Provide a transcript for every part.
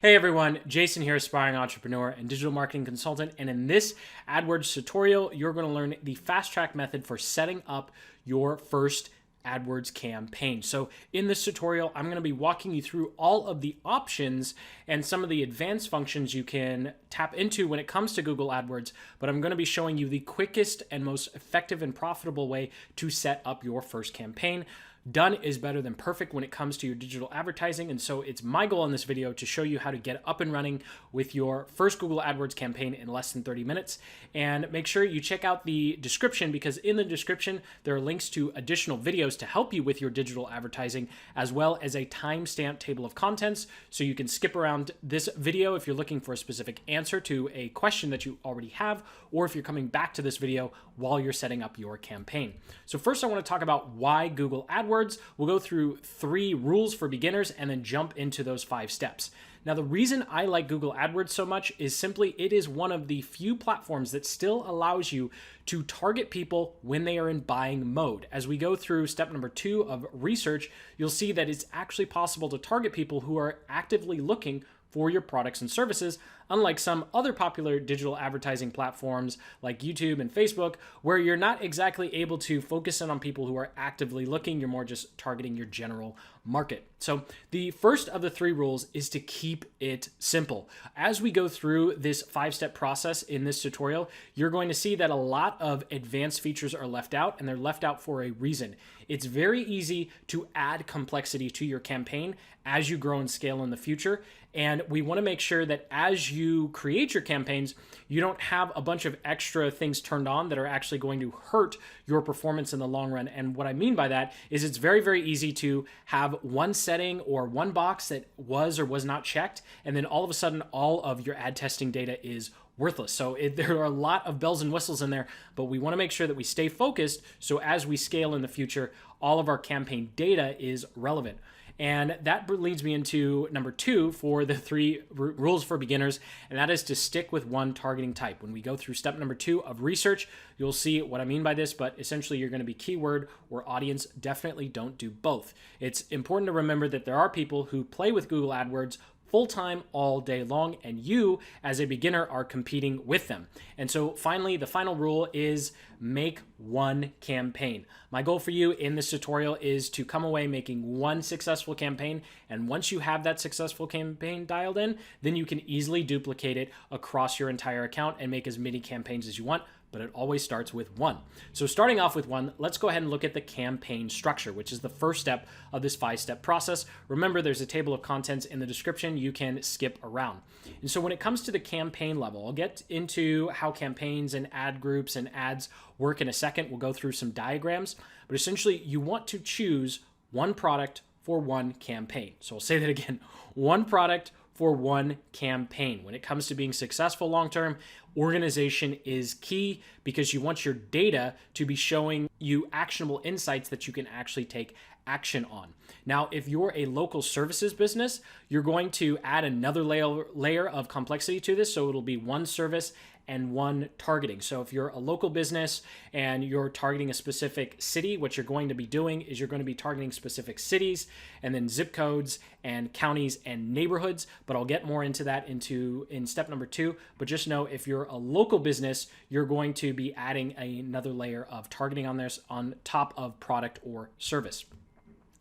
Hey everyone, Jason here, aspiring entrepreneur and digital marketing consultant. And in this AdWords tutorial, you're going to learn the fast track method for setting up your first AdWords campaign. So in this tutorial, I'm going to be walking you through all of the options and some of the advanced functions you can tap into when it comes to Google AdWords, but I'm going to be showing you the quickest and most effective and profitable way to set up your first campaign. Done is better than perfect when it comes to your digital advertising, and so it's my goal in this video to show you how to get up and running with your first Google AdWords campaign in less than 30 minutes. And make sure you check out the description, because in the description there are links to additional videos to help you with your digital advertising, as well as a timestamp table of contents, so you can skip around this video if you're looking for a specific answer to a question that you already have, or if you're coming back to this video while you're setting up your campaign. So first I want to talk about why Google AdWords. We'll go through 3 rules for beginners and then jump into those 5 steps. Now, the reason I like Google AdWords so much is simply it is one of the few platforms that still allows you to target people when they are in buying mode. As we go through step number 2 of research, you'll see that it's actually possible to target people who are actively looking for your products and services, unlike some other popular digital advertising platforms like YouTube and Facebook, where you're not exactly able to focus in on people who are actively looking. You're more just targeting your general market. So the first of the 3 rules is to keep it simple. As we go through this 5-step process in this tutorial, you're going to see that a lot of advanced features are left out, and they're left out for a reason. It's very easy to add complexity to your campaign as you grow and scale in the future. And we want to make sure that as you create your campaigns, you don't have a bunch of extra things turned on that are actually going to hurt your performance in the long run. And what I mean by that is it's very, very easy to have one setting or one box that was or was not checked, and then all of a sudden all of your ad testing data is worthless. So there are a lot of bells and whistles in there, but we want to make sure that we stay focused so as we scale in the future, all of our campaign data is relevant. And that leads me into number 2 for the 3 rules for beginners, and that is to stick with one targeting type. When we go through step number 2 of research, you'll see what I mean by this, but essentially you're going to be keyword or audience. Definitely don't do both. It's important to remember that there are people who play with Google AdWords full-time all day long, and you as a beginner are competing with them. And so finally, the final rule is make one campaign. My goal for you in this tutorial is to come away making one successful campaign, and once you have that successful campaign dialed in, then you can easily duplicate it across your entire account and make as many campaigns as you want. But it always starts with one. So starting off with one, let's go ahead and look at the campaign structure, which is the first step of this 5-step process. Remember, there's a table of contents in the description. You can skip around. And so when it comes to the campaign level, I'll get into how campaigns and ad groups and ads work in a second. We'll go through some diagrams, but essentially you want to choose one product for one campaign. So I'll say that again, one product for one campaign. When it comes to being successful long-term, organization is key, because you want your data to be showing you actionable insights that you can actually take action on. Now, if you're a local services business, you're going to add another layer of complexity to this, so it'll be one service and one targeting. So if you're a local business and you're targeting a specific city, what you're going to be doing is you're going to be targeting specific cities and then zip codes and counties and neighborhoods, but I'll get more into that in step number 2. But just know, if you're a local business, you're going to be adding another layer of targeting on this on top of product or service.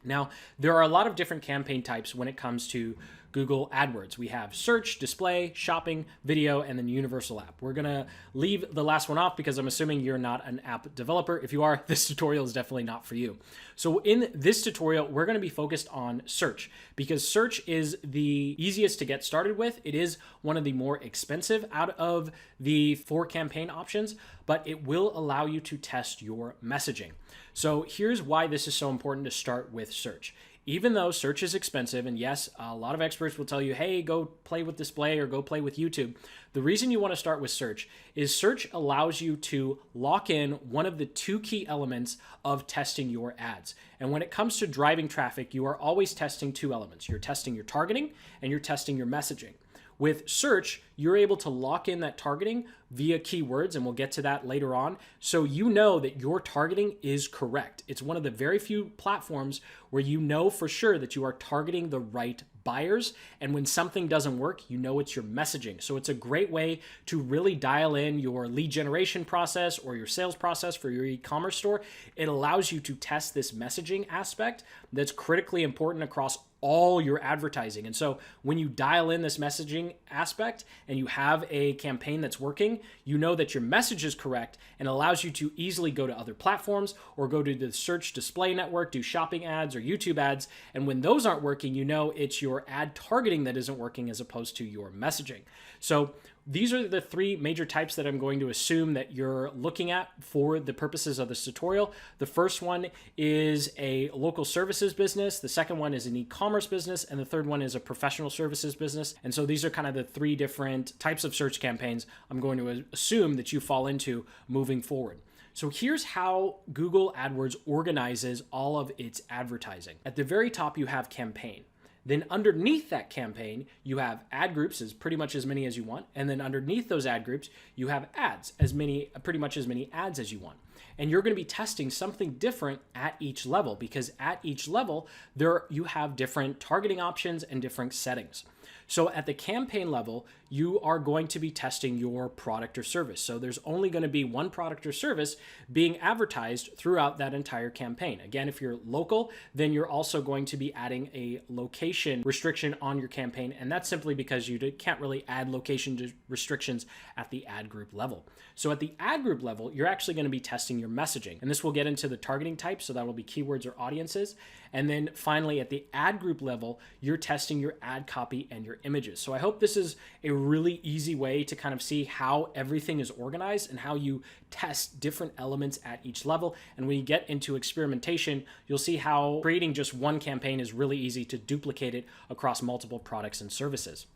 Now, there are a lot of different campaign types when it comes to Google AdWords. We have search, display, shopping, video, and then universal app. We're going to leave the last one off because I'm assuming you're not an app developer. If you are, this tutorial is definitely not for you. So in this tutorial, we're going to be focused on search, because search is the easiest to get started with. It is one of the more expensive out of the 4 campaign options, but it will allow you to test your messaging. So here's why this is so important to start with search. Even though search is expensive, and yes, a lot of experts will tell you, hey, go play with display or go play with YouTube, the reason you want to start with search is search allows you to lock in one of the 2 key elements of testing your ads. And when it comes to driving traffic, you are always testing 2 elements. You're testing your targeting and you're testing your messaging. With search, you're able to lock in that targeting via keywords, and we'll get to that later on. So you know that your targeting is correct. It's one of the very few platforms where you know for sure that you are targeting the right buyers. And when something doesn't work, you know it's your messaging. So it's a great way to really dial in your lead generation process or your sales process for your e-commerce store. It allows you to test this messaging aspect that's critically important across all your advertising. And so when you dial in this messaging aspect and you have a campaign that's working, you know that your message is correct and allows you to easily go to other platforms or go to the search display network, do shopping ads or YouTube ads. And when those aren't working, you know it's your ad targeting that isn't working as opposed to your messaging. So these are the three major types that I'm going to assume that you're looking at for the purposes of this tutorial. The first one is a local services business. The second one is an e-commerce business. And the third one is a professional services business. And so these are kind of the three different types of search campaigns I'm going to assume that you fall into moving forward. So here's how Google AdWords organizes all of its advertising. At the very top, you have campaign. Then underneath that campaign, you have ad groups, as pretty much as many as you want. And then underneath those ad groups, you have ads, pretty much as many ads as you want. And you're going to be testing something different at each level, because at each level, you have different targeting options and different settings. So at the campaign level, you are going to be testing your product or service. So there's only going to be one product or service being advertised throughout that entire campaign. Again, if you're local, then you're also going to be adding a location restriction on your campaign. And that's simply because you can't really add location restrictions at the ad group level. So at the ad group level, you're actually going to be testing your messaging. And this will get into the targeting types. So that will be keywords or audiences. And then finally, at the ad group level, you're testing your ad copy and your images. So I hope this is a really easy way to kind of see how everything is organized and how you test different elements at each level. And when you get into experimentation, you'll see how creating just one campaign is really easy to duplicate it across multiple products and services.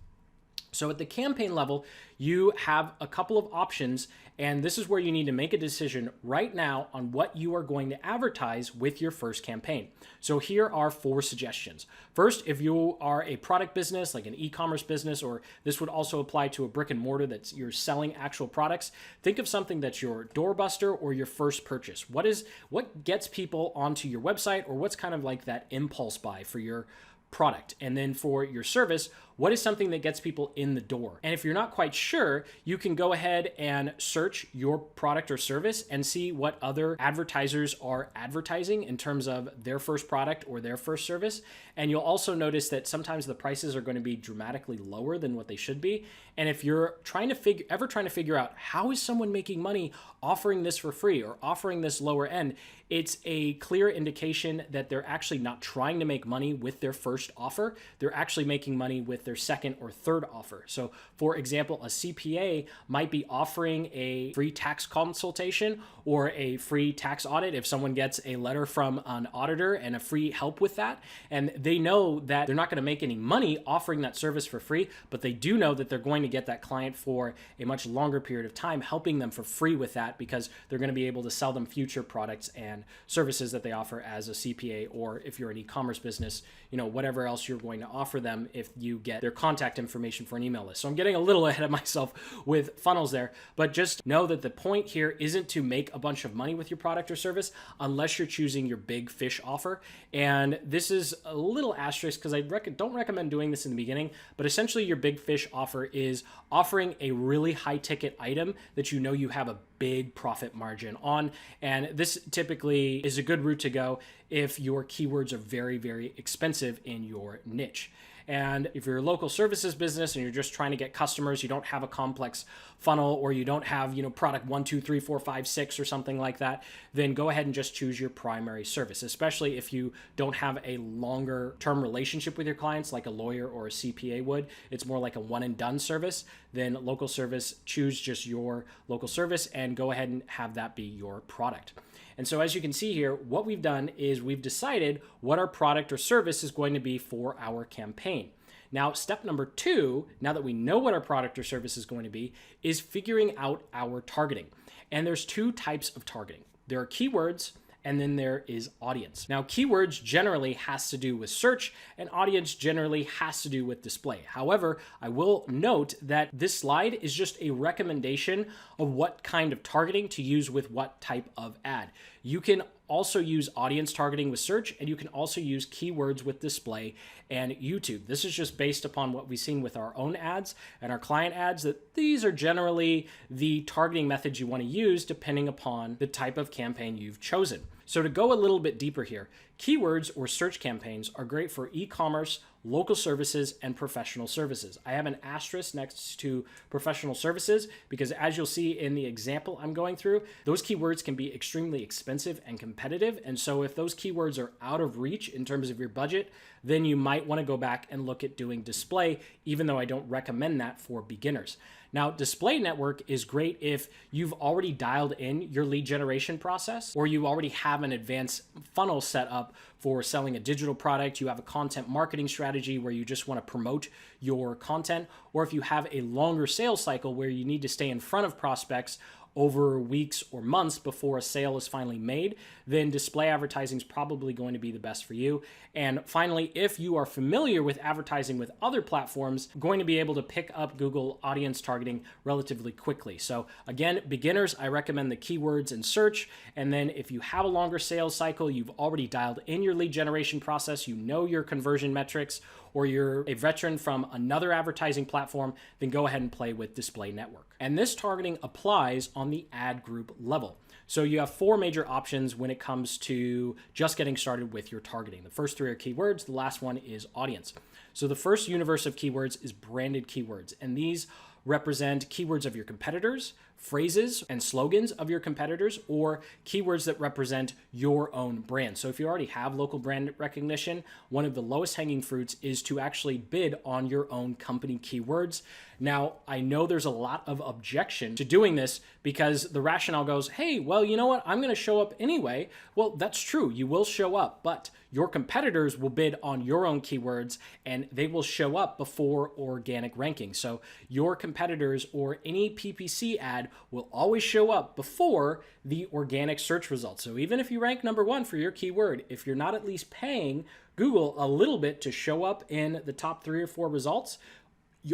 So at the campaign level, you have a couple of options, and this is where you need to make a decision right now on what you are going to advertise with your first campaign. So here are 4 suggestions. First, if you are a product business, like an e-commerce business, or this would also apply to a brick and mortar that's you're selling actual products, think of something that's your doorbuster or your first purchase. What gets people onto your website, or what's kind of like that impulse buy for your product? And then for your service, what is something that gets people in the door? And if you're not quite sure, you can go ahead and search your product or service and see what other advertisers are advertising in terms of their first product or their first service. And you'll also notice that sometimes the prices are going to be dramatically lower than what they should be. And if you're trying to figure out how is someone making money offering this for free or offering this lower end, it's a clear indication that they're actually not trying to make money with their first offer. They're actually making money with their second or third offer. So for example, a CPA might be offering a free tax consultation or a free tax audit if someone gets a letter from an auditor and a free help with that. And they know that they're not going to make any money offering that service for free, but they do know that they're going to get that client for a much longer period of time, helping them for free with that, because they're going to be able to sell them future products and services that they offer as a CPA, or if you're an e-commerce business, whatever else you're going to offer them if you get their contact information for an email list. So I'm getting a little ahead of myself with funnels there, but just know that the point here isn't to make a bunch of money with your product or service unless you're choosing your big fish offer. And this is a little asterisk because I don't recommend doing this in the beginning, but essentially your big fish offer is offering a really high ticket item that you know you have a big profit margin on. And this typically is a good route to go if your keywords are very, very expensive in your niche. And if you're a local services business and you're just trying to get customers, you don't have a complex funnel, or you don't have, product 1, 2, 3, 4, 5, 6 or something like that, then go ahead and just choose your primary service, especially if you don't have a longer term relationship with your clients like a lawyer or a CPA would. It's more like a one and done service. Then local service, choose just your local service and go ahead and have that be your product. And so as you can see here, what we've done is we've decided what our product or service is going to be for our campaign. Now, step number 2, now that we know what our product or service is going to be, is figuring out our targeting. And there's 2 types of targeting. There are keywords and then there is audience. Now, keywords generally has to do with search, and audience generally has to do with display. However, I will note that this slide is just a recommendation of what kind of targeting to use with what type of ad. You can also use audience targeting with search, and you can also use keywords with display and YouTube. This is just based upon what we've seen with our own ads and our client ads, that these are generally the targeting methods you want to use depending upon the type of campaign you've chosen. So to go a little bit deeper here, keywords or search campaigns are great for e-commerce, local services, and professional services. I have an asterisk next to professional services because, as you'll see in the example I'm going through, those keywords can be extremely expensive and competitive. And so if those keywords are out of reach in terms of your budget, then you might want to go back and look at doing display, even though I don't recommend that for beginners. Now, display network is great if you've already dialed in your lead generation process, or you already have an advanced funnel set up for selling a digital product. You have a content marketing strategy where you just want to promote your content, or if you have a longer sales cycle where you need to stay in front of prospects over weeks or months before a sale is finally made, then display advertising is probably going to be the best for you. And finally, if you are familiar with advertising with other platforms, going to be able to pick up Google audience targeting relatively quickly. So again, beginners, I recommend the keywords and search. And then if you have a longer sales cycle, you've already dialed in your lead generation process, you know your conversion metrics, or you're a veteran from another advertising platform, then go ahead and play with display network. And this targeting applies on the ad group level. So you have four major options when it comes to just getting started with your targeting. The first three are keywords. The last one is audience. So the first universe of keywords is branded keywords, and these represent keywords of your competitors, phrases and slogans of your competitors, or keywords that represent your own brand. So if you already have local brand recognition, one of the lowest hanging fruits is to actually bid on your own company keywords. Now, I know there's a lot of objection to doing this because the rationale goes, hey, well, you know what? I'm going to show up anyway. Well, that's true. You will show up, but your competitors will bid on your own keywords and they will show up before organic ranking. So your competitors or any PPC ad will always show up before the organic search results. So even if you rank number one for your keyword, if you're not at least paying Google a little bit to show up in the top 3 or 4 results,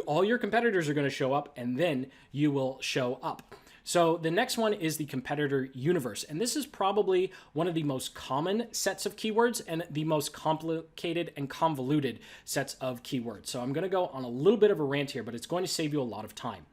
all your competitors are going to show up, and then you will show up. So the next one is the competitor universe. And this is probably one of the most common sets of keywords and the most complicated and convoluted sets of keywords. So I'm going to go on a little bit of a rant here, but it's going to save you a lot of time.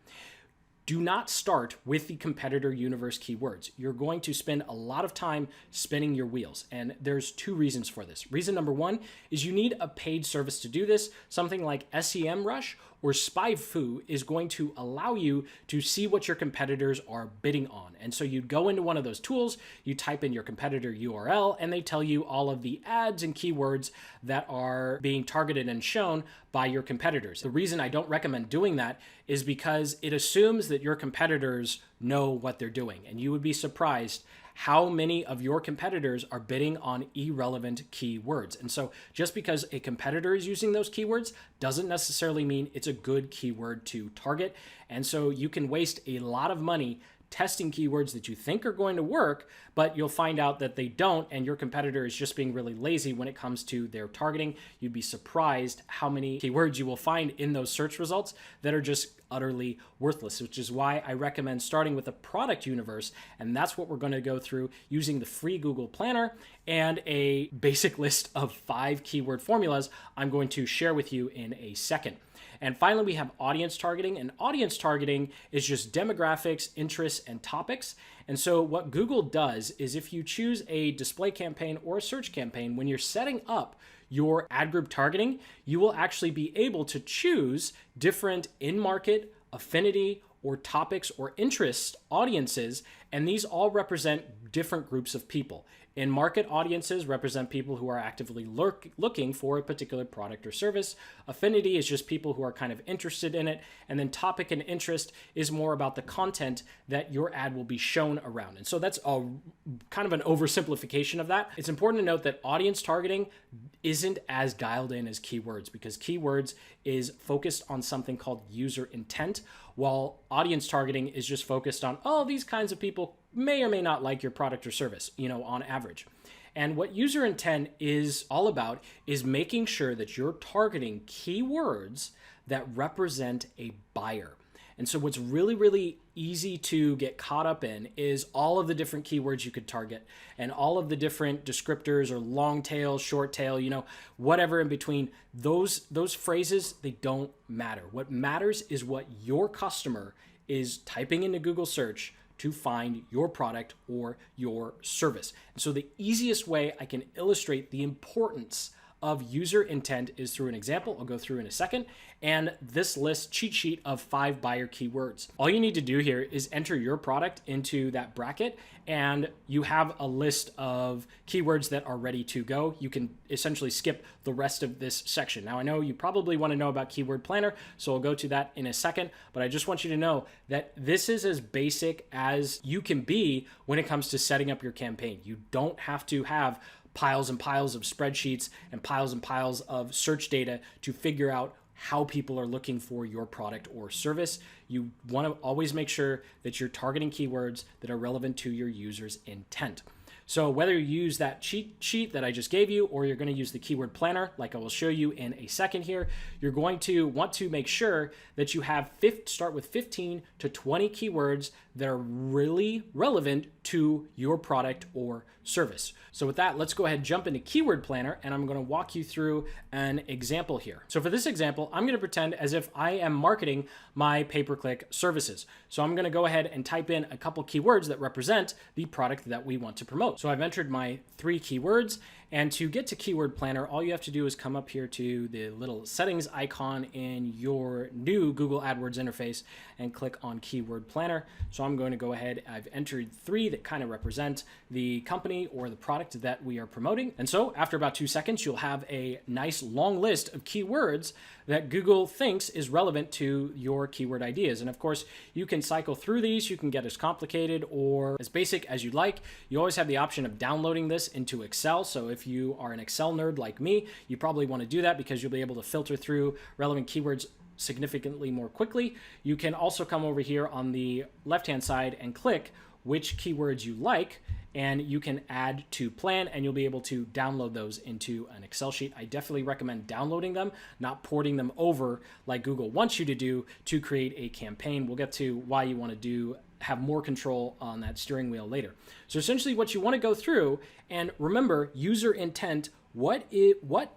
Do not start with the competitor universe keywords. You're going to spend a lot of time spinning your wheels, and there's 2 reasons for this. Reason number 1 is you need a paid service to do this. Something like SEMrush or SpyFu is going to allow you to see what your competitors are bidding on. And so you'd go into one of those tools, you type in your competitor URL, and they tell you all of the ads and keywords that are being targeted and shown by your competitors. The reason I don't recommend doing that is because it assumes that your competitors know what they're doing. And you would be surprised how many of your competitors are bidding on irrelevant keywords. And so just because a competitor is using those keywords doesn't necessarily mean it's a good keyword to target. And so you can waste a lot of money testing keywords that you think are going to work, but you'll find out that they don't, and your competitor is just being really lazy when it comes to their targeting. You'd be surprised how many keywords you will find in those search results that are just utterly worthless, which is why I recommend starting with a product universe, and that's what we're going to go through using the free Google Planner and a basic list of 5 keyword formulas I'm going to share with you in a second. And finally, we have audience targeting, and audience targeting is just demographics, interests, and topics. And so what Google does is if you choose a display campaign or a search campaign, when you're setting up your ad group targeting, you will actually be able to choose different in-market, affinity, or topics or interest audiences, and these all represent different groups of people. In-market audiences represent people who are actively looking for a particular product or service. Affinity is just people who are kind of interested in it. And then topic and interest is more about the content that your ad will be shown around. And so that's a kind of an oversimplification of that. It's important to note that audience targeting isn't as dialed in as keywords, because keywords is focused on something called user intent, while audience targeting is just focused on, oh, these kinds of people may or may not like your product or service, on average. And what user intent is all about is making sure that you're targeting keywords that represent a buyer. And so what's really, really easy to get caught up in is all of the different keywords you could target and all of the different descriptors or long tail, short tail, whatever in between. Those phrases, they don't matter. What matters is what your customer is typing into Google search to find your product or your service. And so the easiest way I can illustrate the importance of user intent is through an example I'll go through in a second, and this list cheat sheet of 5 buyer keywords. All you need to do here is enter your product into that bracket, and you have a list of keywords that are ready to go. You can essentially skip the rest of this section. Now, I know you probably want to know about Keyword Planner, so I'll go to that in a second, but I just want you to know that this is as basic as you can be when it comes to setting up your campaign. You don't have to have piles and piles of spreadsheets and piles of search data to figure out how people are looking for your product or service. You want to always make sure that you're targeting keywords that are relevant to your user's intent. So whether you use that cheat sheet that I just gave you, or you're going to use the keyword planner, like I will show you in a second here, you're going to want to make sure that you have start with 15 to 20 keywords that are really relevant to your product or service. So with that, let's go ahead and jump into Keyword Planner, and I'm going to walk you through an example here. So for this example, I'm going to pretend as if I am marketing my pay-per-click services. So I'm going to go ahead and type in a couple keywords that represent the product that we want to promote. So I've entered my 3 keywords, and to get to Keyword Planner, all you have to do is come up here to the little settings icon in your new Google AdWords interface and click on Keyword Planner. So I'm going to go ahead, I've entered 3 that kind of represent the company or the product that we are promoting. And so after about 2 seconds, you'll have a nice long list of keywords that Google thinks is relevant to your keyword ideas. And of course, you can cycle through these. You can get as complicated or as basic as you'd like. You always have the option of downloading this into Excel. So if you are an Excel nerd like me, you probably want to do that because you'll be able to filter through relevant keywords significantly more quickly. You can also come over here on the left-hand side and click which keywords you like, and you can add to plan, and you'll be able to download those into an Excel sheet. I definitely recommend downloading them, not porting them over like Google wants you to do to create a campaign. We'll get to why you want to have more control on that steering wheel later. So essentially what you want to go through, and remember user intent, what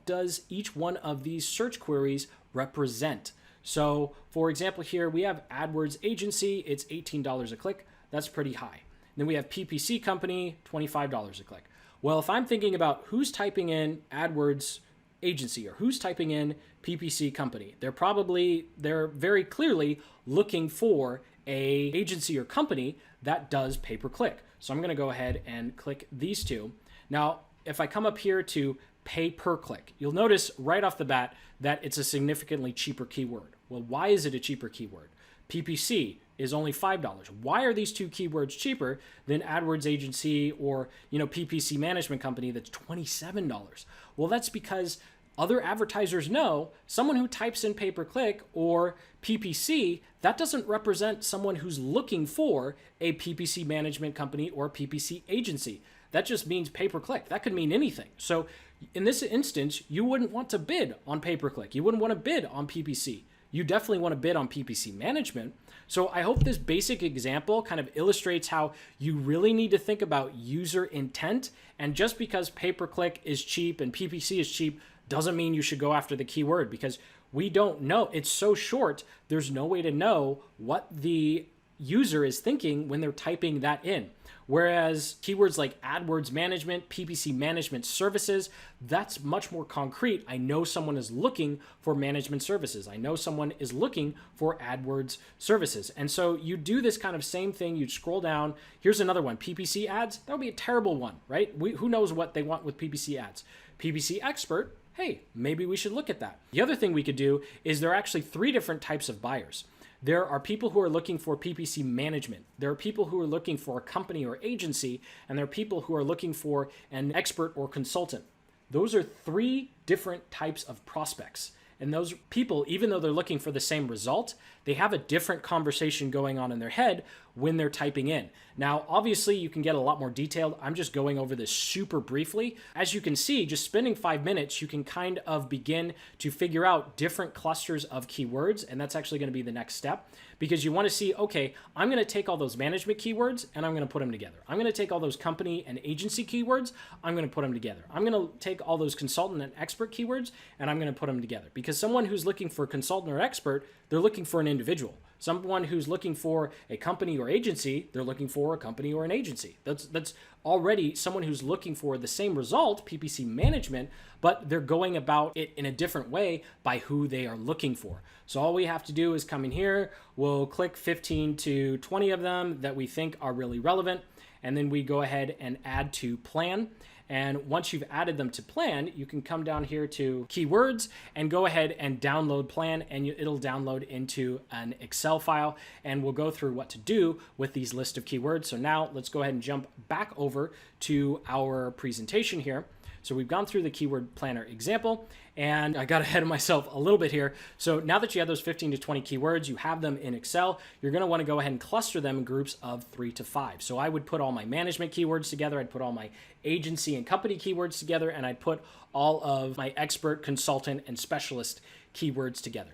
does each one of these search queries represent? So for example here, we have AdWords agency, it's $18 a click. That's pretty high. Then we have PPC company, $25 a click. Well, if I'm thinking about who's typing in AdWords agency or who's typing in PPC company, they're very clearly looking for a agency or company that does pay-per-click. So I'm going to go ahead and click these 2. Now, if I come up here to pay per click, you'll notice right off the bat that it's a significantly cheaper keyword. Well, why is it a cheaper keyword? PPC is only $5. Why are these 2 keywords cheaper than AdWords agency or, PPC management company that's $27? Well, that's because other advertisers know someone who types in pay-per-click or PPC, that doesn't represent someone who's looking for a PPC management company or PPC agency. That just means pay-per-click. That could mean anything. So in this instance, you wouldn't want to bid on pay-per-click. You wouldn't want to bid on PPC. You definitely want to bid on PPC management. So I hope this basic example kind of illustrates how you really need to think about user intent. And just because pay-per-click is cheap and PPC is cheap doesn't mean you should go after the keyword, because we don't know. It's so short, there's no way to know what the user is thinking when they're typing that in. Whereas keywords like AdWords management, PPC management services, that's much more concrete. I know someone is looking for management services. I know someone is looking for AdWords services. And so you do this kind of same thing. You scroll down. Here's another one, PPC ads. That would be a terrible one, right? Who knows what they want with PPC ads? PPC expert, hey, maybe we should look at that. The other thing we could do is there are actually 3 different types of buyers. There are people who are looking for PPC management. There are people who are looking for a company or agency, and there are people who are looking for an expert or consultant. Those are 3 different types of prospects. And those people, even though they're looking for the same result, they have a different conversation going on in their head when they're typing in. Now, obviously, you can get a lot more detailed. I'm just going over this super briefly. As you can see, just spending 5 minutes, you can kind of begin to figure out different clusters of keywords, and that's actually going to be the next step, because you want to see, okay, I'm going to take all those management keywords and I'm going to put them together. I'm going to take all those company and agency keywords, I'm going to put them together. I'm going to take all those consultant and expert keywords and I'm going to put them together. Because someone who's looking for consultant or expert, they're looking for an individual. Someone who's looking for a company or agency, they're looking for a company or an agency. That's already someone who's looking for the same result, PPC management, but they're going about it in a different way by who they are looking for. So all we have to do is come in here, we'll click 15 to 20 of them that we think are really relevant, and then we go ahead and add to plan. And once you've added them to plan, you can come down here to keywords and go ahead and download plan, and it'll download into an Excel file, and we'll go through what to do with these list of keywords. So now let's go ahead and jump back over to our presentation here. So we've gone through the keyword planner example, and I got ahead of myself a little bit here. So now that you have those 15 to 20 keywords, you have them in Excel, you're going to want to go ahead and cluster them in groups of 3 to 5. So I would put all my management keywords together, I'd put all my agency and company keywords together, and I'd put all of my expert, consultant, and specialist keywords together.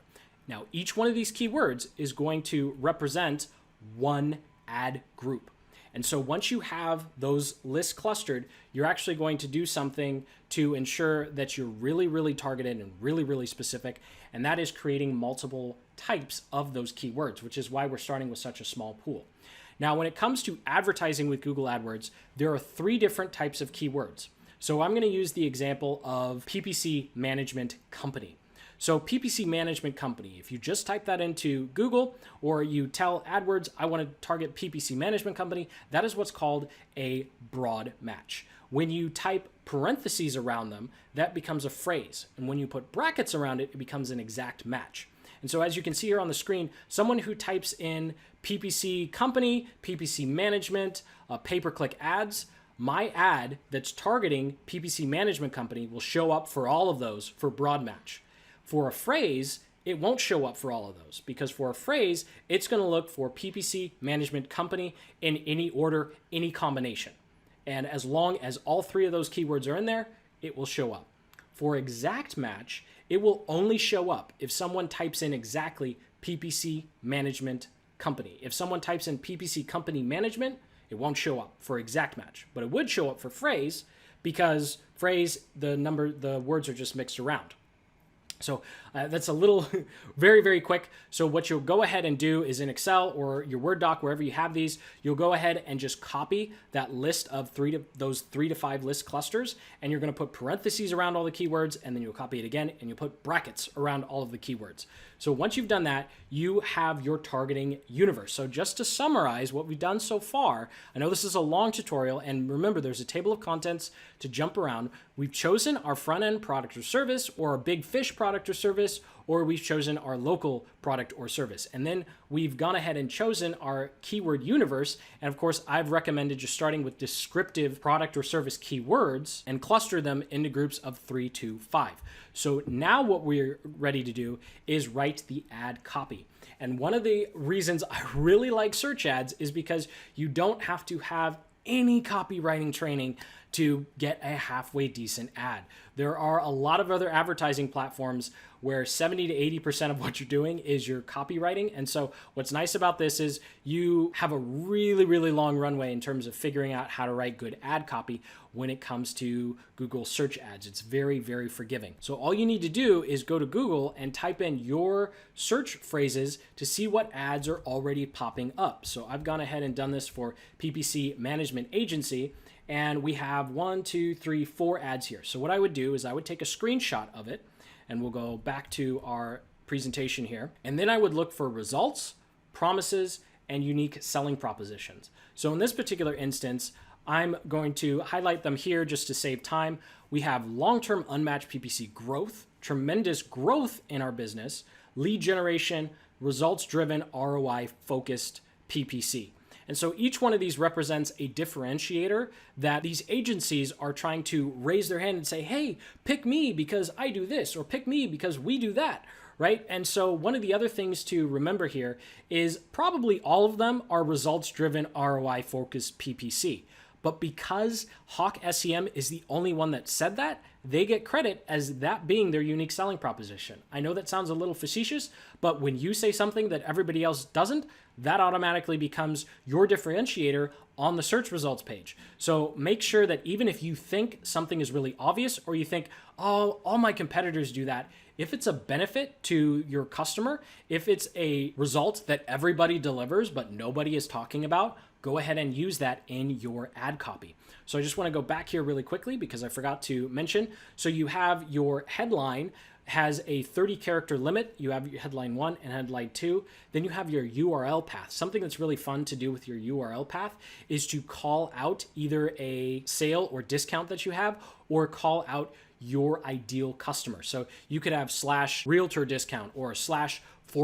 Now, each one of these keywords is going to represent one ad group. And so once you have those lists clustered, you're actually going to do something to ensure that you're really, really targeted and really, really specific. And that is creating multiple types of those keywords, which is why we're starting with such a small pool. Now, when it comes to advertising with Google AdWords, there are 3 different types of keywords. So I'm going to use the example of PPC management company. So PPC management company, if you just type that into Google or you tell AdWords, I want to target PPC management company, that is what's called a broad match. When you type parentheses around them, that becomes a phrase. And when you put brackets around it, it becomes an exact match. And so as you can see here on the screen, someone who types in PPC company, PPC management, pay-per-click ads, my ad that's targeting PPC management company will show up for all of those for broad match. For a phrase, it won't show up for all of those, because for a phrase, it's going to look for PPC management company in any order, any combination. And as long as all 3 of those keywords are in there, it will show up. For exact match, it will only show up if someone types in exactly PPC management company. If someone types in PPC company management, it won't show up for exact match, but it would show up for phrase, because phrase, the words are just mixed around. So that's a little very, very quick. So what you'll go ahead and do is in Excel or your Word doc, wherever you have these, you'll go ahead and just copy that list of those 3 to 5 list clusters, and you're going to put parentheses around all the keywords, and then you'll copy it again, and you'll put brackets around all of the keywords. So once you've done that, you have your targeting universe. So just to summarize what we've done so far, I know this is a long tutorial, and remember, there's a table of contents to jump around. We've chosen our front-end product or service, or a big fish product or service, or we've chosen our local product or service. And then we've gone ahead and chosen our keyword universe. And of course, I've recommended just starting with descriptive product or service keywords and cluster them into groups of 3 to 5. So now what we're ready to do is write the ad copy. And one of the reasons I really like search ads is because you don't have to have any copywriting training to get a halfway decent ad. There are a lot of other advertising platforms where 70 to 80% of what you're doing is your copywriting. And so what's nice about this is you have a really, really long runway in terms of figuring out how to write good ad copy when it comes to Google search ads. It's very, very forgiving. So all you need to do is go to Google and type in your search phrases to see what ads are already popping up. So I've gone ahead and done this for PPC Management Agency, and we have 1, 2, 3, 4 ads here. So what I would do is I would take a screenshot of it, and we'll go back to our presentation here. And then I would look for results, promises, and unique selling propositions. So in this particular instance, I'm going to highlight them here just to save time. We have long-term unmatched PPC growth, tremendous growth in our business, lead generation, results-driven, ROI-focused PPC. And so each one of these represents a differentiator that these agencies are trying to raise their hand and say, hey, pick me because I do this, or pick me because we do that. Right? And so one of the other things to remember here is probably all of them are results-driven ROI-focused PPC. But because Hawk SEM is the only one that said that, they get credit as that being their unique selling proposition. I know that sounds a little facetious, but when you say something that everybody else doesn't, that automatically becomes your differentiator on the search results page. So make sure that even if you think something is really obvious, or you think, oh, all my competitors do that, if it's a benefit to your customer, if it's a result that everybody delivers but nobody is talking about, go ahead and use that in your ad copy. So I just want to go back here really quickly because I forgot to mention. So you have your headline has a 30 character limit. You have your headline 1 and headline 2. Then you have your URL path. Something that's really fun to do with your URL path is to call out either a sale or discount that you have, or call out your ideal customer. So you could have /realtor discount or /for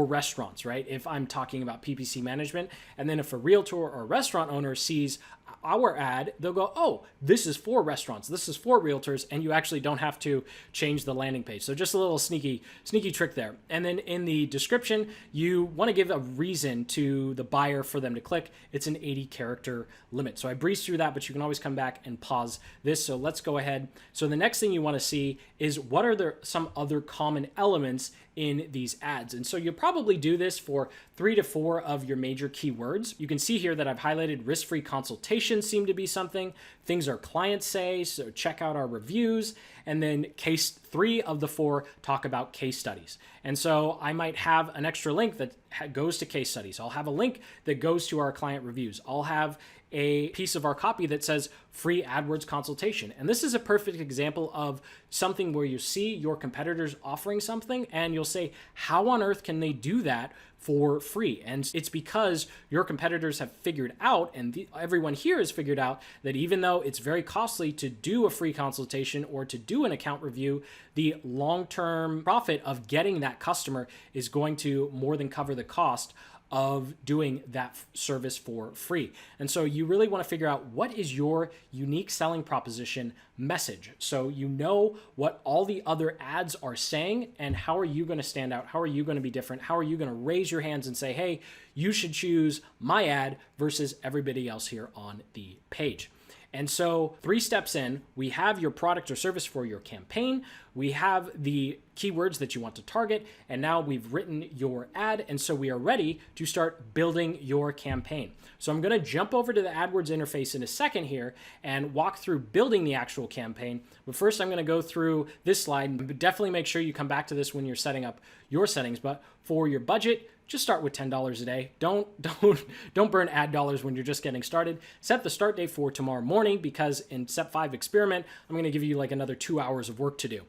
restaurants, right? If I'm talking about PPC management, and then if a realtor or a restaurant owner sees our ad, they'll go, oh, this is for restaurants, this is for realtors, and you actually don't have to change the landing page. So just a little sneaky trick there. And then in the description, you want to give a reason to the buyer for them to click. It's an 80 character limit. So I breezed through that, but you can always come back and pause this. So let's go ahead. So the next thing you want to see is what are some other common elements in these ads. And so you'll probably do this for 3 to 4 of your major keywords. You can see here that I've highlighted risk-free consultations seem to be something, things our clients say, so check out our reviews, and then case 3 of the 4 talk about case studies. And so I might have an extra link that goes to case studies. I'll have a link that goes to our client reviews. I'll have a piece of our copy that says free AdWords consultation. And this is a perfect example of something where you see your competitors offering something and you'll say, how on earth can they do that for free? And it's because your competitors have figured out, and everyone here has figured out, that even though it's very costly to do a free consultation or to do an account review, the long-term profit of getting that customer is going to more than cover the cost of doing that service for free. And so you really want to figure out what is your unique selling proposition message. So you know what all the other ads are saying, and how are you going to stand out? How are you going to be different? How are you going to raise your hands and say, hey, you should choose my ad versus everybody else here on the page? And so 3 steps in, we have your product or service for your campaign, we have the keywords that you want to target, and now we've written your ad, and so we are ready to start building your campaign. So I'm going to jump over to the AdWords interface in a second here and walk through building the actual campaign. But first I'm going to go through this slide. Definitely make sure you come back to this when you're setting up your settings, but for your budget, just start with $10 a day. Don't burn ad dollars when you're just getting started. Set the start date for tomorrow morning, because in step 5 experiment, I'm going to give you like another 2 hours of work to do.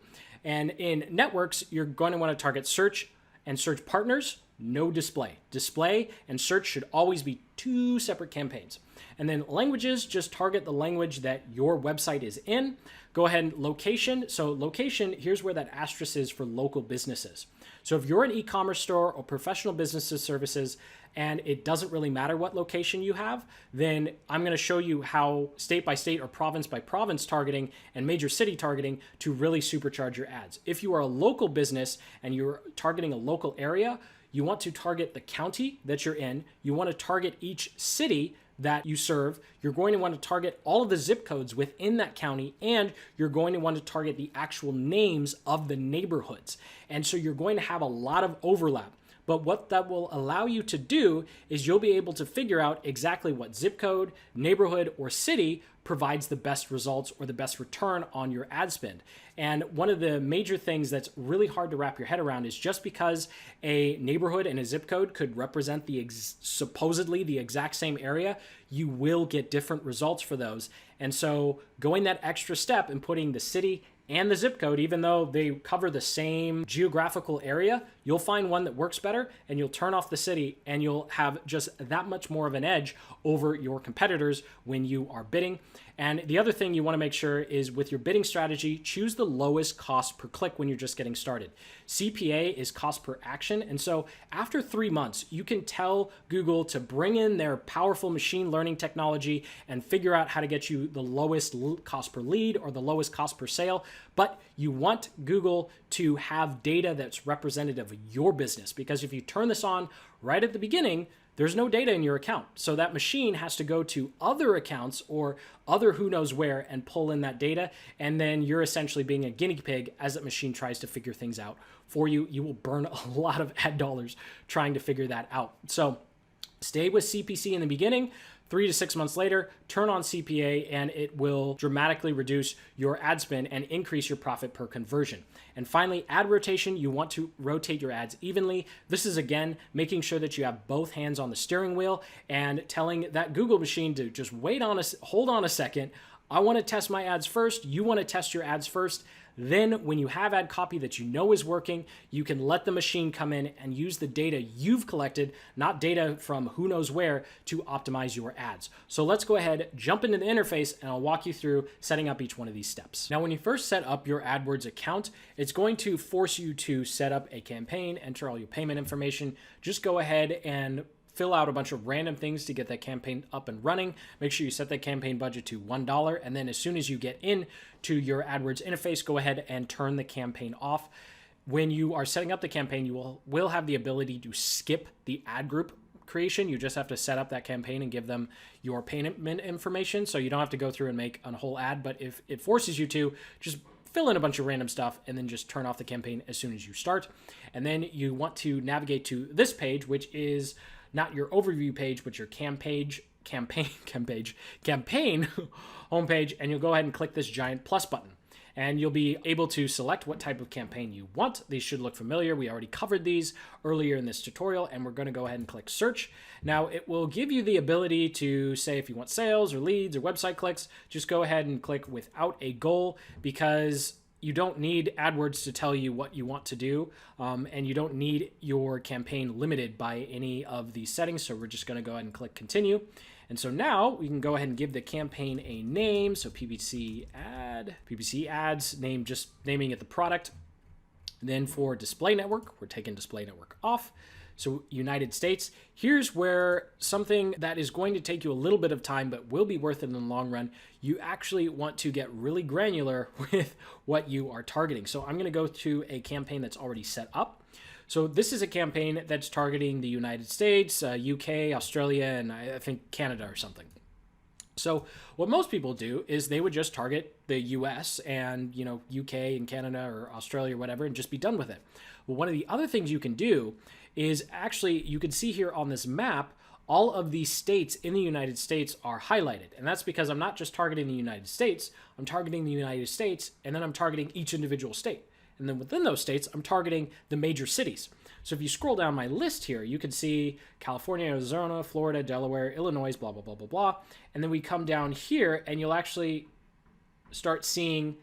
And in networks, you're going to want to target search and search partners, no display. Display and search should always be 2 separate campaigns. And then languages, just target the language that your website is in. Go ahead and location. So location, here's where that asterisk is for local businesses. So if you're an e-commerce store or professional businesses services, and it doesn't really matter what location you have, then I'm going to show you how state by state or province by province targeting and major city targeting to really supercharge your ads. If you are a local business and you're targeting a local area, you want to target the county that you're in. You want to target each city that you serve. You're going to want to target all of the zip codes within that county, and you're going to want to target the actual names of the neighborhoods. And so you're going to have a lot of overlap. But what that will allow you to do is you'll be able to figure out exactly what zip code, neighborhood, or city provides the best results or the best return on your ad spend. And one of the major things that's really hard to wrap your head around is just because a neighborhood and a zip code could represent supposedly the exact same area, you will get different results for those. And so going that extra step and putting the city and the zip code, even though they cover the same geographical area, you'll find one that works better and you'll turn off the city, and you'll have just that much more of an edge over your competitors when you are bidding. And the other thing you want to make sure is with your bidding strategy, choose the lowest cost per click when you're just getting started. CPA is cost per action. And so after 3 months, you can tell Google to bring in their powerful machine learning technology and figure out how to get you the lowest cost per lead or the lowest cost per sale. But you want Google to have data that's representative of your business, because if you turn this on right at the beginning, there's no data in your account. So that machine has to go to other accounts or other who knows where and pull in that data. And then you're essentially being a guinea pig as that machine tries to figure things out for you. You will burn a lot of ad dollars trying to figure that out. So stay with CPC in the beginning. 3 to 6 months later, turn on CPA, and it will dramatically reduce your ad spend and increase your profit per conversion. And finally, ad rotation. You want to rotate your ads evenly. This is, again, making sure that you have both hands on the steering wheel and telling that Google machine to just hold on a second. I want to test my ads first. You want to test your ads first. Then when you have ad copy that you know is working, you can let the machine come in and use the data you've collected, not data from who knows where, to optimize your ads. So let's go ahead, jump into the interface, and I'll walk you through setting up each one of these steps. Now, when you first set up your AdWords account, it's going to force you to set up a campaign, enter all your payment information. Just go ahead and fill out a bunch of random things to get that campaign up and running. Make sure you set that campaign budget to $1. And then as soon as you get in to your AdWords interface, go ahead and turn the campaign off. When you are setting up the campaign, you will have the ability to skip the ad group creation. You just have to set up that campaign and give them your payment information. So you don't have to go through and make a whole ad. But if it forces you to, just fill in a bunch of random stuff and then just turn off the campaign as soon as you start. And then you want to navigate to this page, which is not your overview page, but your campaign homepage, and you'll go ahead and click this giant plus button. And you'll be able to select what type of campaign you want. These should look familiar. We already covered these earlier in this tutorial, and we're going to go ahead and click search. Now, it will give you the ability to say if you want sales or leads or website clicks, just go ahead and click without a goal, because you don't need AdWords to tell you what you want to do, and you don't need your campaign limited by any of these settings. So we're just going to go ahead and click continue. And so now we can go ahead and give the campaign a name. So PPC ads, just naming it the product. And then for display network, we're taking display network off. So United States, here's where something that is going to take you a little bit of time, but will be worth it in the long run. You actually want to get really granular with what you are targeting. So I'm going to go to a campaign that's already set up. So this is a campaign that's targeting the United States, UK, Australia, and I think Canada or something. So what most people do is they would just target the US and, UK and Canada or Australia or whatever, and just be done with it. Well, one of the other things you can do is actually, you can see here on this map, all of these states in the United States are highlighted. And that's because I'm not just targeting the United States, I'm targeting the United States, and then I'm targeting each individual state. And then within those states, I'm targeting the major cities. So if you scroll down my list here, you can see California, Arizona, Florida, Delaware, Illinois, blah, blah, blah, blah, blah. And then we come down here and you'll actually start seeing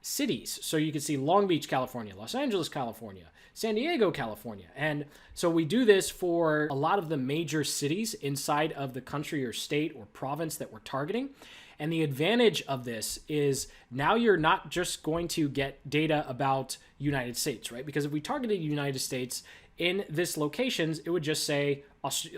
cities. So you can see Long Beach, California, Los Angeles, California, San Diego, California. And so we do this for a lot of the major cities inside of the country or state or province that we're targeting. And the advantage of this is now you're not just going to get data about United States, right? Because if we targeted United States in this locations, it would just say,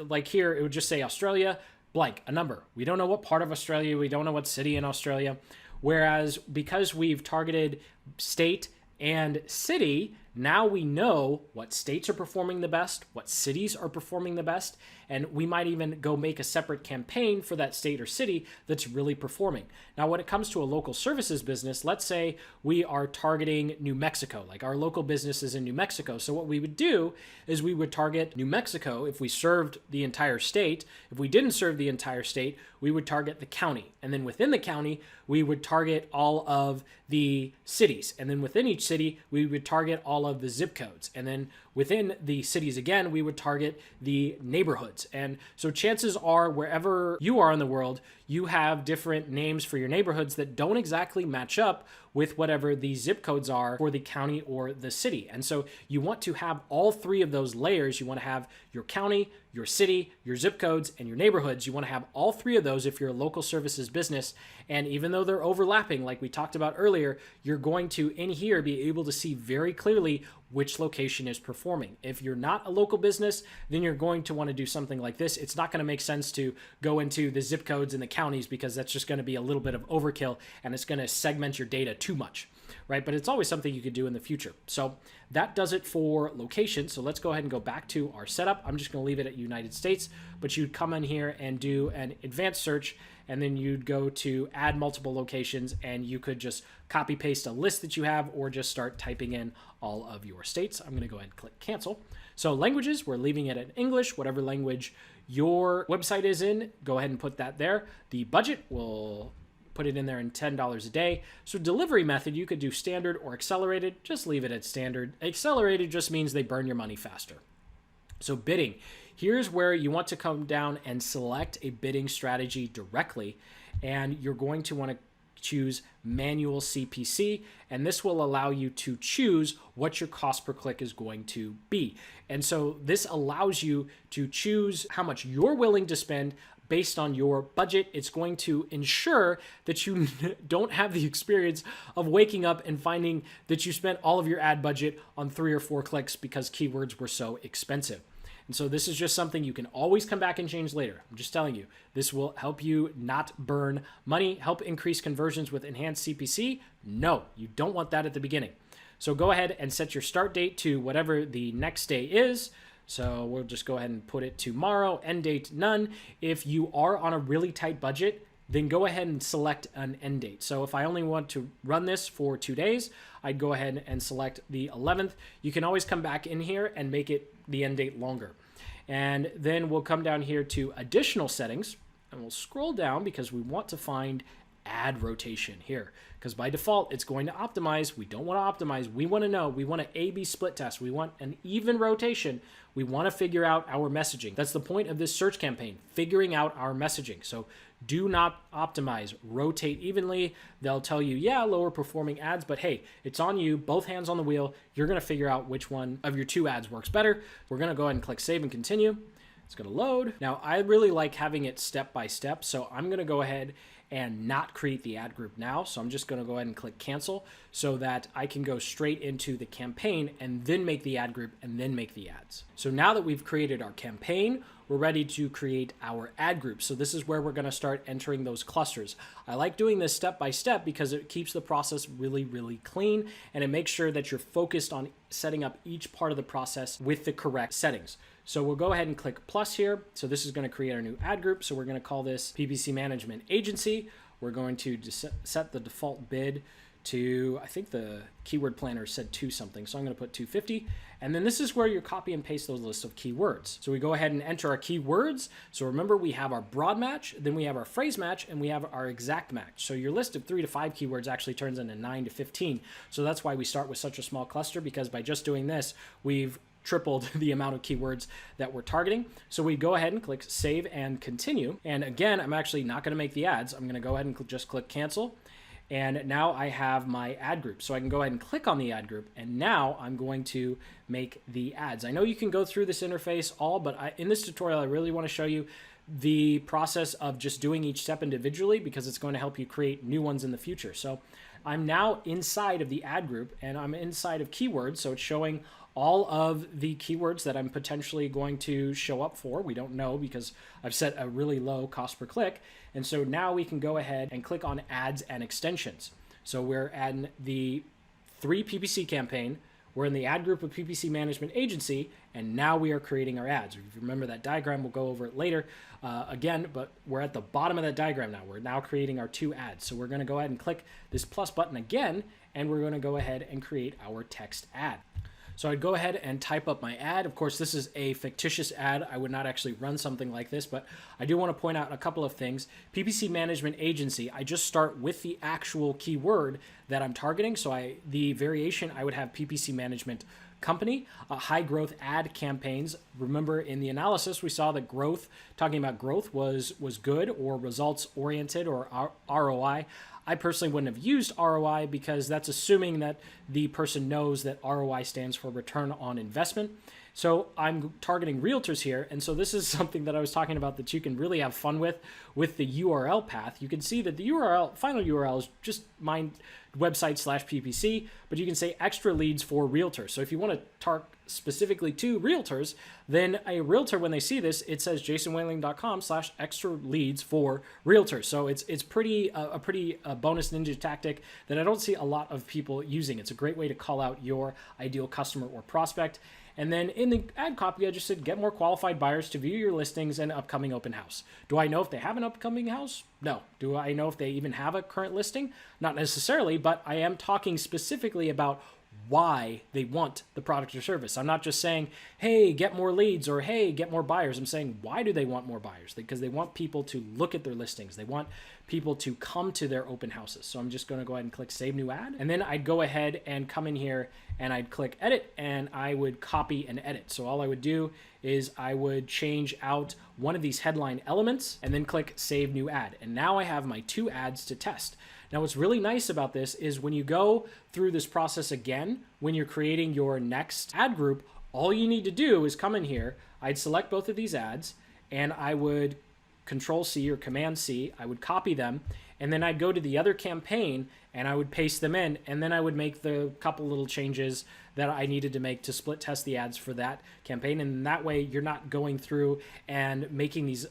like here, it would just say Australia, blank, a number. We don't know what part of Australia, we don't know what city in Australia. Whereas because we've targeted state and city, now we know what states are performing the best, what cities are performing the best, and we might even go make a separate campaign for that state or city that's really performing. Now, when it comes to a local services business, let's say we are targeting New Mexico, like our local business is in New Mexico. So what we would do is we would target New Mexico if we served the entire state. If we didn't serve the entire state, we would target the county. And then within the county, we would target all of the cities. And then within each city, we would target all of the zip codes. And then within the cities, again, we would target the neighborhoods. And so chances are wherever you are in the world, you have different names for your neighborhoods that don't exactly match up with whatever the zip codes are for the county or the city. And so you want to have all three of those layers. You want to have your county, your city, your zip codes, and your neighborhoods. You want to have all three of those if you're a local services business. And even though they're overlapping, like we talked about earlier, you're going to, in here, be able to see very clearly which location is performing. If you're not a local business, then you're going to want to do something like this. It's not going to make sense to go into the zip codes and the counties because that's just going to be a little bit of overkill and it's going to segment your data too much, right? But it's always something you could do in the future. So that does it for location. So let's go ahead and go back to our setup. I'm just going to leave it at United States, but you'd come in here and do an advanced search, and then you'd go to add multiple locations, and you could just copy paste a list that you have or just start typing in all of your states. I'm going to go ahead and click cancel. So languages, we're leaving it in English, whatever language your website is in, go ahead and put that there. The budget, we'll put it in there in $10 a day. So delivery method, you could do standard or accelerated. Just leave it at standard. Accelerated just means they burn your money faster. So bidding, here's where you want to come down and select a bidding strategy directly. And you're going to want to choose manual CPC, and this will allow you to choose what your cost per click is going to be. And so this allows you to choose how much you're willing to spend based on your budget. It's going to ensure that you don't have the experience of waking up and finding that you spent all of your ad budget on 3 or 4 clicks because keywords were so expensive. And so this is just something you can always come back and change later. I'm just telling you, this will help you not burn money, help increase conversions with enhanced CPC. No, you don't want that at the beginning. So go ahead and set your start date to whatever the next day is. So we'll just go ahead and put it tomorrow, end date none. If you are on a really tight budget, then go ahead and select an end date. So if I only want to run this for 2 days, I'd go ahead and select the 11th. You can always come back in here and make it the end date longer. And then we'll come down here to additional settings, and we'll scroll down because we want to find ad rotation here, because by default it's going to optimize. We don't want to optimize. We want to know, we want to A/B split test. We want an even rotation. We want to figure out our messaging. That's the point of this search campaign, figuring out our messaging. So do not optimize, rotate evenly. They'll tell you, yeah, lower performing ads, but hey, it's on you, both hands on the wheel. You're going to figure out which one of your 2 ads works better. We're going to go ahead and click save and continue. It's going to load. Now, I really like having it step by step, so I'm going to go ahead and not create the ad group now. So I'm just going to go ahead and click cancel so that I can go straight into the campaign and then make the ad group and then make the ads. So now that we've created our campaign, we're ready to create our ad group. So this is where we're going to start entering those clusters. I like doing this step by step because it keeps the process really, really clean, and it makes sure that you're focused on setting up each part of the process with the correct settings. So we'll go ahead and click plus here. So this is going to create our new ad group. So we're going to call this PPC Management Agency. We're going to set the default bid to, I think the keyword planner said 2 something. So I'm going to put 250. And then this is where you copy and paste those lists of keywords. So we go ahead and enter our keywords. So remember, we have our broad match, then we have our phrase match, and we have our exact match. So your list of 3 to 5 keywords actually turns into 9 to 15. So that's why we start with such a small cluster, because by just doing this, we've tripled the amount of keywords that we're targeting. So we go ahead and click save and continue. And again, I'm actually not going to make the ads. I'm going to go ahead and just click cancel. And now I have my ad group. So I can go ahead and click on the ad group. And now I'm going to make the ads. I know you can go through this interface but in this tutorial, I really want to show you the process of just doing each step individually, because it's going to help you create new ones in the future. So I'm now inside of the ad group, and I'm inside of keywords. So it's showing all of the keywords that I'm potentially going to show up for. We don't know because I've set a really low cost per click. And so now we can go ahead and click on ads and extensions. So we're in the 3 PPC campaign. We're in the ad group of PPC Management Agency, and now we are creating our ads. If you remember that diagram, we'll go over it later again, but we're at the bottom of that diagram now. We're now creating our 2 ads. So we're going to go ahead and click this plus button again, and we're going to go ahead and create our text ad. So I'd go ahead and type up my ad. Of course, this is a fictitious ad. I would not actually run something like this, but I do want to point out a couple of things. PPC Management Agency, I just start with the actual keyword that I'm targeting. So the variation, I would have PPC Management company. High growth ad campaigns. Remember in the analysis, we saw that growth, talking about growth was good or results oriented or ROI. I personally wouldn't have used ROI because that's assuming that the person knows that ROI stands for return on investment. So I'm targeting realtors here. And so this is something that I was talking about that you can really have fun with the URL path. You can see that the final URL is just my website /PPC, but you can say extra leads for realtors. So if you want to target specifically to realtors, then a realtor, when they see this, it says jasonwhaling.com/extra leads for realtors. So it's a pretty bonus ninja tactic that I don't see a lot of people using. It's a great way to call out your ideal customer or prospect. And then in the ad copy, I just said, get more qualified buyers to view your listings and upcoming open house. Do I know if they have an upcoming house? No. Do I know if they even have a current listing? Not necessarily, but I am talking specifically about why they want the product or service. I'm not just saying, hey, get more leads or hey, get more buyers. I'm saying, why do they want more buyers? Because they want people to look at their listings. They want people to come to their open houses. So I'm just going to go ahead and click Save New Ad. And then I'd go ahead and come in here and I'd click Edit and I would copy and edit. So all I would do is I would change out one of these headline elements and then click Save New Ad. And now I have my 2 ads to test. Now, what's really nice about this is when you go through this process again, when you're creating your next ad group, all you need to do is come in here. I'd select both of these ads and I would Control C or Command C. I would copy them and then I'd go to the other campaign and I would paste them in and then I would make the couple little changes that I needed to make to split test the ads for that campaign. And that way you're not going through and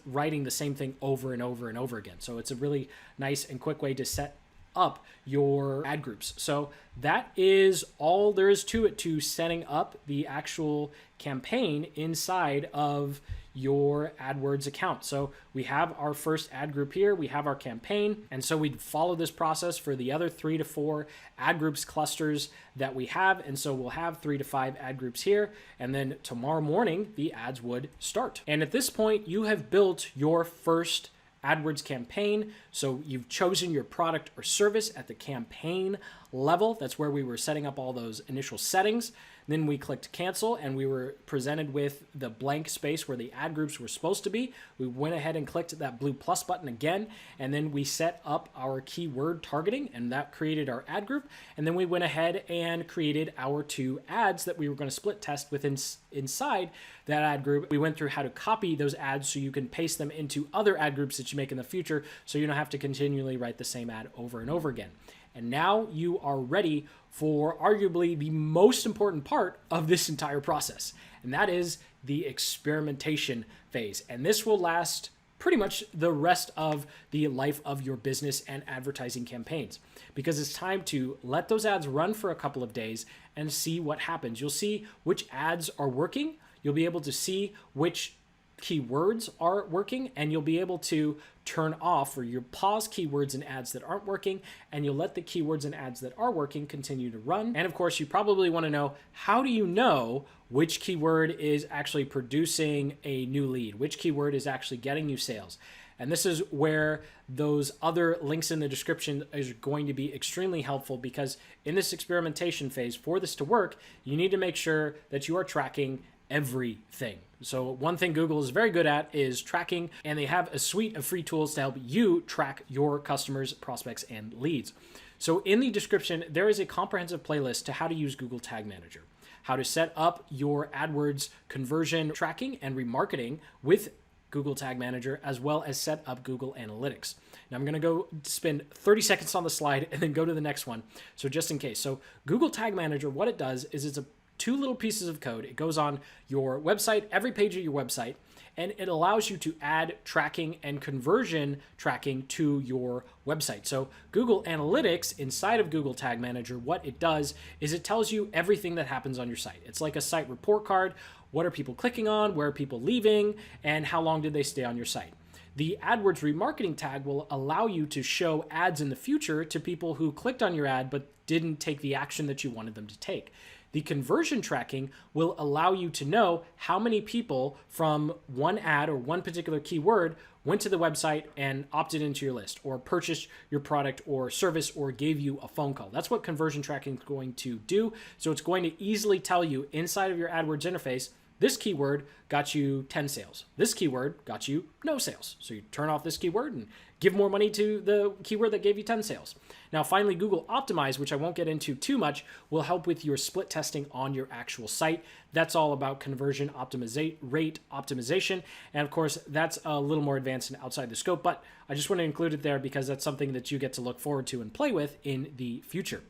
writing the same thing over and over and over again. So it's a really nice and quick way to set up your ad groups. So that is all there is to it, to setting up the actual campaign inside of your AdWords account. So we have our first ad group here, we have our campaign, and so we'd follow this process for the other 3 to 4 ad groups clusters that we have. And so we'll have 3 to 5 ad groups here, and then tomorrow morning the ads would start. And at this point you have built your first AdWords campaign. So you've chosen your product or service at the campaign level. That's where we were setting up all those initial settings. Then we clicked cancel and we were presented with the blank space where the ad groups were supposed to be. We went ahead and clicked that blue plus button again, and then we set up our keyword targeting and that created our ad group. And then we went ahead and created our 2 ads that we were going to split test within inside that ad group. We went through how to copy those ads so you can paste them into other ad groups that you make in the future so you don't have to continually write the same ad over and over again. And now you are ready for arguably the most important part of this entire process, and that is the experimentation phase. And this will last pretty much the rest of the life of your business and advertising campaigns, because it's time to let those ads run for a couple of days and see what happens. You'll see which ads are working. You'll be able to see which keywords are working, and you'll be able to turn off or you pause keywords and ads that aren't working, and you'll let the keywords and ads that are working continue to run. And of course, you probably want to know, how do you know which keyword is actually producing a new lead? Which keyword is actually getting you sales? And this is where those other links in the description is going to be extremely helpful, because in this experimentation phase, for this to work, you need to make sure that you are tracking everything. So one thing Google is very good at is tracking, and they have a suite of free tools to help you track your customers, prospects, and leads. So in the description, there is a comprehensive playlist to how to use Google Tag Manager, how to set up your AdWords conversion tracking and remarketing with Google Tag Manager, as well as set up Google Analytics. Now I'm going to go spend 30 seconds on the slide and then go to the next one. So just in case. So Google Tag Manager, what it does is it's 2 little pieces of code. It goes on your website, every page of your website, and it allows you to add tracking and conversion tracking to your website. So Google Analytics inside of Google Tag Manager, what it does is it tells you everything that happens on your site. It's like a site report card. What are people clicking on? Where are people leaving? And how long did they stay on your site? The AdWords remarketing tag will allow you to show ads in the future to people who clicked on your ad but didn't take the action that you wanted them to take. The conversion tracking will allow you to know how many people from one ad or one particular keyword went to the website and opted into your list or purchased your product or service or gave you a phone call. That's what conversion tracking is going to do. So it's going to easily tell you inside of your AdWords interface, this keyword got you 10 sales. This keyword got you no sales. So you turn off this keyword and give more money to the keyword that gave you 10 sales. Now, finally, Google Optimize, which I won't get into too much, will help with your split testing on your actual site. That's all about conversion rate optimization. And of course, that's a little more advanced and outside the scope, but I just want to include it there because that's something that you get to look forward to and play with in the future.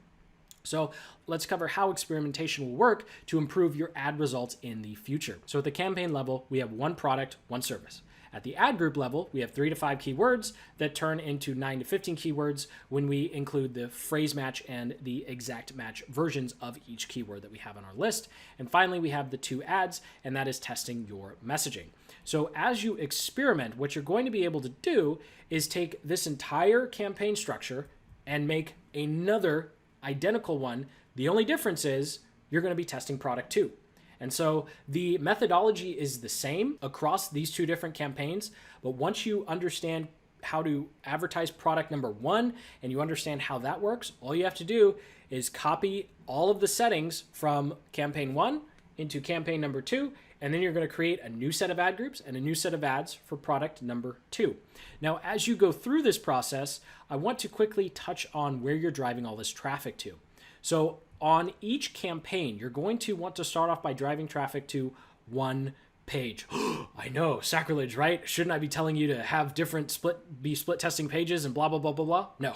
So let's cover how experimentation will work to improve your ad results in the future. So at the campaign level, we have one product, one service. At the ad group level, we have 3 to 5 keywords that turn into 9 to 15 keywords when we include the phrase match and the exact match versions of each keyword that we have on our list. And finally, we have the 2 ads, and that is testing your messaging. So as you experiment, what you're going to be able to do is take this entire campaign structure and make another identical one. The only difference is you're going to be testing product 2. And so the methodology is the same across these 2 different campaigns, but once you understand how to advertise product number 1 and you understand how that works, all you have to do is copy all of the settings from campaign 1 into campaign number 2, and then you're going to create a new set of ad groups and a new set of ads for product number 2. Now, as you go through this process, I want to quickly touch on where you're driving all this traffic to. So on each campaign, you're going to want to start off by driving traffic to one page. I know, sacrilege, right? Shouldn't I be telling you to have different split testing pages and blah, blah, blah, blah, blah? No.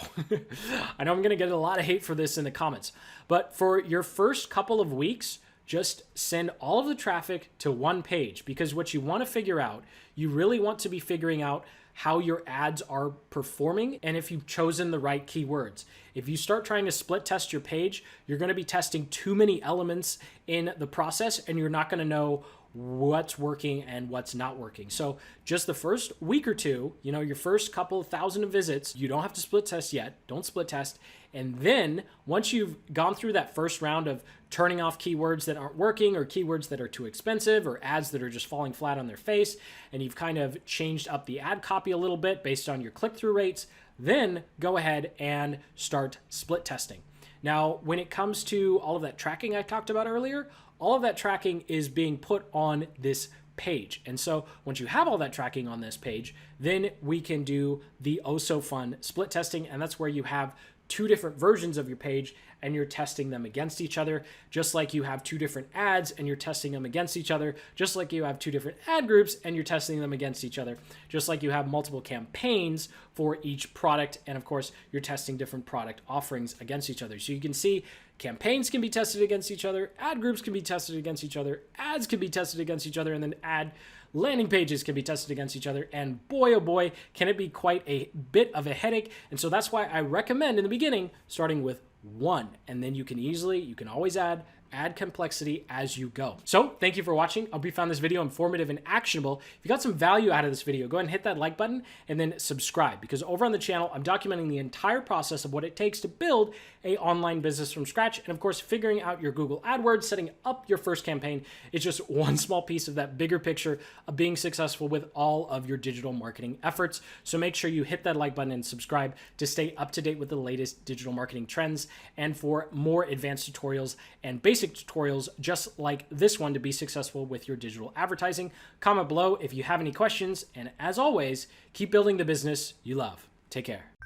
I know I'm going to get a lot of hate for this in the comments, but for your first couple of weeks, just send all of the traffic to one page, because what you want to figure out, you really want to be figuring out how your ads are performing and if you've chosen the right keywords. If you start trying to split test your page, you're going to be testing too many elements in the process and you're not going to know what's working and what's not working. So just the first week or two, your first couple of thousand of visits, you don't have to split test yet. Don't split test. And then once you've gone through that first round of turning off keywords that aren't working or keywords that are too expensive or ads that are just falling flat on their face, and you've kind of changed up the ad copy a little bit based on your click-through rates, then go ahead and start split testing. Now, when it comes to all of that tracking I talked about earlier, all of that tracking is being put on this page. And so once you have all that tracking on this page, then we can do the oh so fun split testing. And that's where you have 2 different versions of your page and you're testing them against each other, just like you have 2 different ads and you're testing them against each other, just like you have 2 different ad groups and you're testing them against each other, just like you have multiple campaigns for each product. And of course, you're testing different product offerings against each other. So you can see campaigns can be tested against each other, ad groups can be tested against each other, ads can be tested against each other, and then ad landing pages can be tested against each other. And boy, oh boy, can it be quite a bit of a headache. And so that's why I recommend in the beginning starting with 1, and then you can always add complexity as you go. So thank you for watching. I hope you found this video informative and actionable. If you got some value out of this video, go ahead and hit that like button and then subscribe, because over on the channel, I'm documenting the entire process of what it takes to build a online business from scratch. And of course, figuring out your Google AdWords, setting up your first campaign is just one small piece of that bigger picture of being successful with all of your digital marketing efforts. So make sure you hit that like button and subscribe to stay up to date with the latest digital marketing trends and for more advanced tutorials and basic tutorials just like this one to be successful with your digital advertising. Comment below if you have any questions, and as always, keep building the business you love. Take care.